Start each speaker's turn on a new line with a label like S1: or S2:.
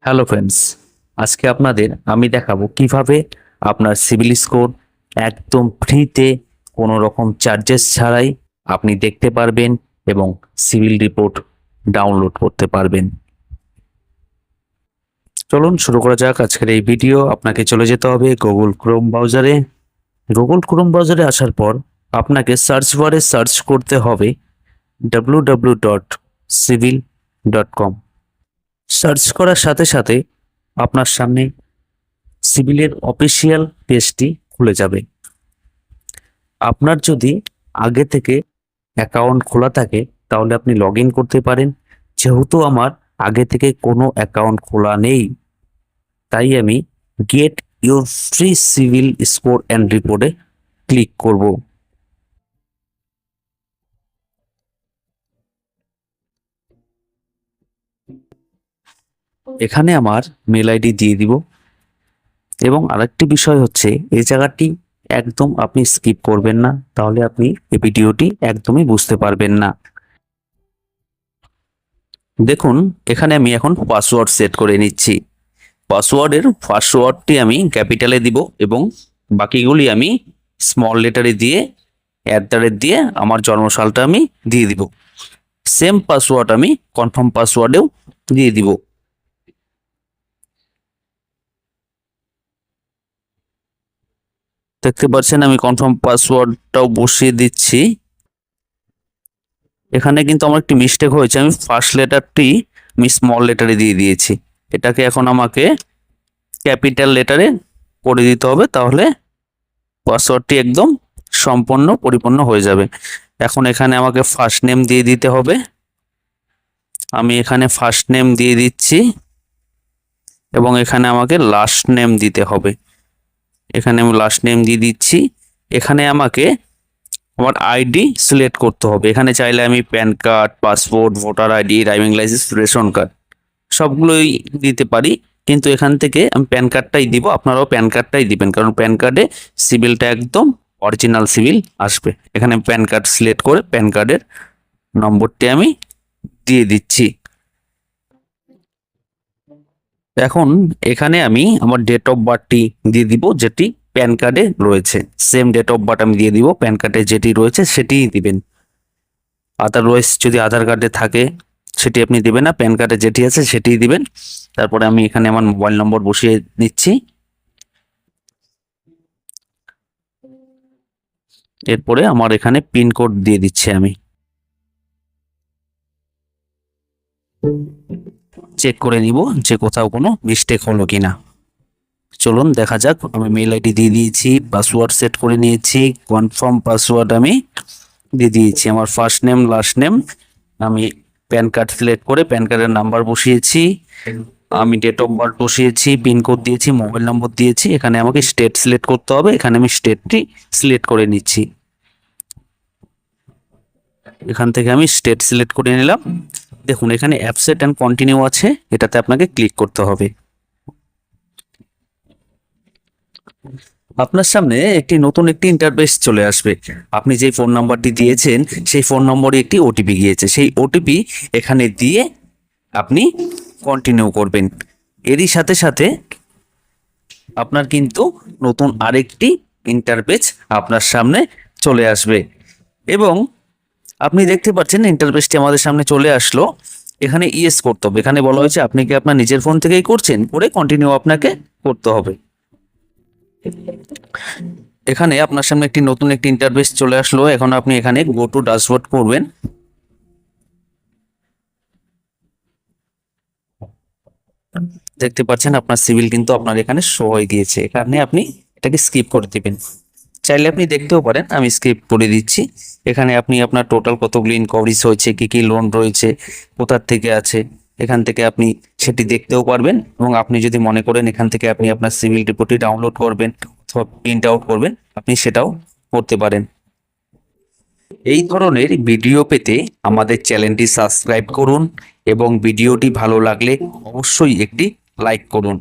S1: Hello friends, আজকে আপনাদের আমি দেখাবো কিভাবে আপনার সিবিল স্কোর একদম ফ্রিতে কোনো রকম চার্জেস ছাড়াই আপনি দেখতে পারবেন এবং সিবিল রিপোর্ট ডাউনলোড করতে পারবেন। চলুন শুরু করা যাক আজকের এই ভিডিও। আপনাকে চলে যেতে হবে গুগল ক্রোম ব্রাউজারে। গুগল ক্রোম ব্রাউজারে আসার পর আপনাকে সার্চ বারে সার্চ করতে হবে www.civil.com। সার্চ করার সাথে সাথে আপনার সামনে সিভিলের অফিসিয়াল পেজটি খুলে যাবে। আপনার যদি আগে থেকে অ্যাকাউন্ট খোলা থাকে তাহলে আপনি লগ ইন করতে পারেন। যেহেতু আমার আগে থেকে কোনো অ্যাকাউন্ট খোলা নেই, তাই আমি get your free CIBIL score and রিপোর্টে ক্লিক করব। এখানে আমার মেল আইডি দিয়ে দিব এবং আরেকটি বিষয় হচ্ছে এই জায়গাটি একদম আপনি স্কিপ করবেন না, তাহলে আপনি এই ভিডিওটি একদমই বুঝতে পারবেন না। দেখুন এখানে আমি এখন পাসওয়ার্ড সেট করে নিচ্ছি। পাসওয়ার্ডের ফার্স্ট ওয়ার্ডটি আমি ক্যাপিটালে দিব এবং বাকিগুলি আমি স্মল লেটারে দিয়ে @ দিয়ে আমার জন্মসালটা আমি দিয়ে দিব। সেম পাসওয়ার্ড আমি কনফার্ম পাসওয়ার্ডেও দিয়ে দিব। দেখতে পাচ্ছেন আমি কনফার্ম পাসওয়ার্ডটাও বসিয়ে দিচ্ছি। এখানে কিন্তু আমার একটি মিস্টেক হয়েছে, আমি ফার্স্ট লেটারটি আমি স্মল লেটারে দিয়ে দিয়েছি। এটাকে এখন আমাকে ক্যাপিটাল লেটারে করে দিতে হবে, তাহলে পাসওয়ার্ডটি একদম সম্পূর্ণ পরিপূর্ণ হয়ে যাবে। এখন এখানে আমাকে ফার্স্ট নেম দিয়ে দিতে হবে। আমি এখানে ফার্স্ট নেম দিয়ে দিচ্ছি এবং এখানে আমাকে লাস্ট নেম দিতে হবে। এখানে আমি লাস্ট নেম দিয়ে দিচ্ছি। এখানে আমাকে আমার আইডি সিলেক্ট করতে হবে। এখানে চাইলে আমি pan card, passport, voter ID, driving licence, ration card সবগুলোই দিতে পারি, কিন্তু এখান থেকে আমি প্যান কার্ডটাই দিব। আপনারাও প্যান কার্ডটাই দিবেন, কারণ প্যান কার্ডে সিভিলটা একদম অরিজিনাল সিভিল আসবে। এখানে প্যান কার্ড সিলেক্ট করে প্যান কার্ডের নম্বরটি আমি দিয়ে দিচ্ছি। এখন এখানে আমি আমার ডেট অফ বার্থটি দিয়ে দিব, যেটি প্যান কার্ডে রয়েছে। সেম ডেট অফ বার্থ আমি দিয়ে দিব, প্যান কার্ডে যেটি রয়েছে সেটিই দিবেন। আদারওয়াইজ যদি আধার কার্ডে থাকে সেটি আপনি দিবেন না, প্যান কার্ডে যেটি আছে সেটিই দিবেন। তারপরে আমি এখানে আমার মোবাইল নম্বর বসিয়ে নিচ্ছি। এরপরে আমার এখানে পিনকোড দিয়ে দিচ্ছি। আমি চেক করে নিব যে কোথাও কোনো মিস্টেক হলো কিনা। চলুন দেখা যাক। আমি মেল আইডি দিয়ে দিয়েছি, পাসওয়ার্ড সেট করে নিয়েছি, কনফার্ম পাসওয়ার্ড আমি দিয়ে দিয়েছি। আমার ফার্স্ট নেম, লাস্ট নেম, আমি প্যান কার্ড সিলেক্ট করে প্যান কার্ডের নাম্বার বসিয়েছি, আমি ডেট অফ বার্থ বসিয়েছি, পিনকোড দিয়েছি, মোবাইল নম্বর দিয়েছি। এখানে আমাকে স্টেট সিলেক্ট করতে হবে, এখানে আমি স্টেটটি সিলেক্ট করে নিচ্ছি। এখান থেকে আমি স্টেট সিলেক্ট করে নিলাম। দেখুন এখানে অ্যাপসেট অ্যান্ড কন্টিনিউ আছে, এটাতে আপনাকে ক্লিক করতে হবে। আপনার সামনে নতুন একটি ইন্টারফেস চলে আসবে। আপনি যে ফোন নাম্বারটি দিয়েছেন সেই ফোন নম্বরে একটি ওটিপি গিয়েছে, সেই ওটিপি এখানে দিয়ে আপনি কন্টিনিউ করবেন। এরই সাথে সাথে আপনার কিন্তু নতুন আরেকটি ইন্টারফেস আপনার সামনে চলে আসবে এবং আপনি দেখতে পাচ্ছেন ইন্টারফেসটি আমাদের সামনে চলে আসলো। এখানে ইয়েস করতে হবে। এখানে বলা হয়েছে আপনি কি আপনার নিজের ফোন থেকেই করছেন, করে কন্টিনিউ আপনাকে করতে হবে। এখানে আপনার সামনে নতুন একটি ইন্টারফেস চলে আসলো। এখন আপনি এখানে গো টু ড্যাশবোর্ড করবেন। দেখতে পাচ্ছেন আপনার সিভিল কিন্তু আপনার এখানে শো হয়ে গিয়েছে। এখানে আপনি এটাকে স্কিপ করে দিবেন। চাইলে আপনি দেখতেও পারেন, আমি স্কিপ করে দিচ্ছি। এখানে আপনি আপনার টোটাল কতগুলি ইনকোয়ারিজ হয়েছে, কি কি লোন রয়েছে, কোথার থেকে আছে, এখান থেকে আপনি সেটি দেখতেও পারবেন। এবং আপনি যদি মনে করেন এখান থেকে আপনি আপনার সিভিল রিপোর্টটি ডাউনলোড করবেন অথবা প্রিন্ট আউট করবেন, আপনি সেটাও করতে পারেন। এই ধরনের ভিডিও পেতে আমাদের চ্যানেলটি সাবস্ক্রাইব করুন এবং ভিডিওটি ভালো লাগলে অবশ্যই একটি লাইক করুন।